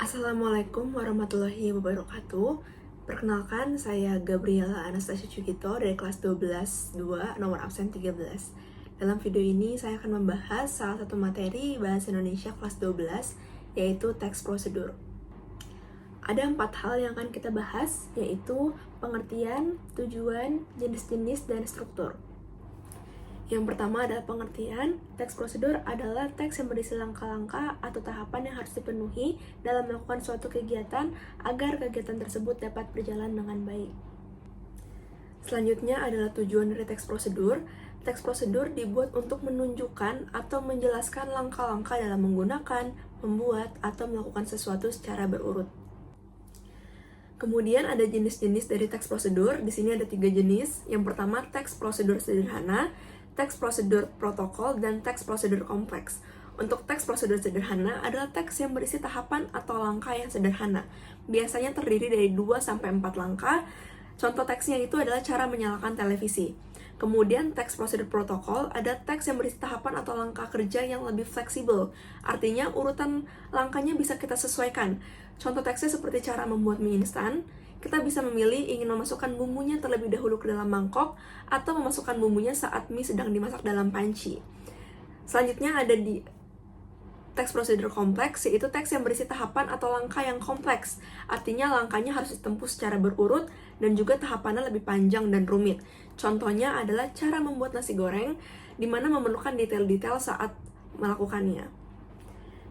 Assalamualaikum warahmatullahi wabarakatuh. Perkenalkan, saya Gabriela Anastasia Cugito dari kelas 12-2, nomor absen 13. Dalam video ini, saya akan membahas salah satu materi Bahasa Indonesia kelas 12, yaitu teks prosedur. Ada 4 hal yang akan kita bahas, yaitu pengertian, tujuan, jenis-jenis, dan struktur. Yang pertama adalah pengertian. Teks prosedur adalah teks yang berisi langkah-langkah atau tahapan yang harus dipenuhi dalam melakukan suatu kegiatan agar kegiatan tersebut dapat berjalan dengan baik. Selanjutnya adalah tujuan dari teks prosedur. Teks prosedur dibuat untuk menunjukkan atau menjelaskan langkah-langkah dalam menggunakan, membuat, atau melakukan sesuatu secara berurut. Kemudian ada jenis-jenis dari teks prosedur. Di sini ada 3 jenis. Yang pertama, teks prosedur sederhana, teks prosedur protokol, dan teks prosedur kompleks. Untuk teks prosedur sederhana adalah teks yang berisi tahapan atau langkah yang sederhana. Biasanya terdiri dari 2-4 langkah. Contoh teksnya itu adalah cara menyalakan televisi. Kemudian teks prosedur protokol ada teks yang berisi tahapan atau langkah kerja yang lebih fleksibel. Artinya urutan langkahnya bisa kita sesuaikan. Contoh teksnya seperti cara membuat mie instan. Kita bisa memilih ingin memasukkan bumbunya terlebih dahulu ke dalam mangkok atau memasukkan bumbunya saat mie sedang dimasak dalam panci. Selanjutnya ada di teks prosedur kompleks, yaitu teks yang berisi tahapan atau langkah yang kompleks. Artinya langkahnya harus ditempuh secara berurut dan juga tahapannya lebih panjang dan rumit. Contohnya adalah cara membuat nasi goreng, di mana memerlukan detail-detail saat melakukannya.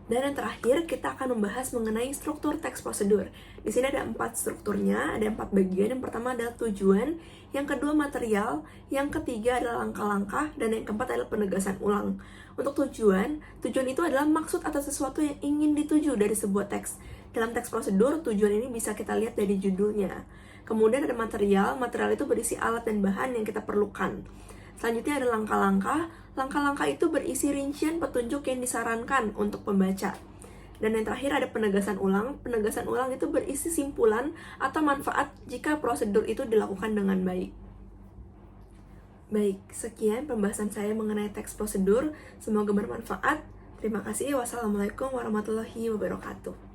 Dan yang terakhir, kita akan membahas mengenai struktur teks prosedur. Di sini ada 4 strukturnya, ada 4 bagian. Yang pertama adalah tujuan, yang kedua material, yang ketiga adalah langkah-langkah, dan yang keempat adalah penegasan ulang. Untuk tujuan itu adalah maksud atau sesuatu yang ingin dituju dari sebuah teks. Dalam teks prosedur, tujuan ini bisa kita lihat dari judulnya. Kemudian ada material itu berisi alat dan bahan yang kita perlukan. Selanjutnya ada langkah-langkah itu berisi rincian petunjuk yang disarankan untuk pembaca. Dan yang terakhir ada penegasan ulang itu berisi simpulan atau manfaat jika prosedur itu dilakukan dengan baik. Baik, sekian pembahasan saya mengenai teks prosedur, semoga bermanfaat. Terima kasih, wassalamualaikum warahmatullahi wabarakatuh.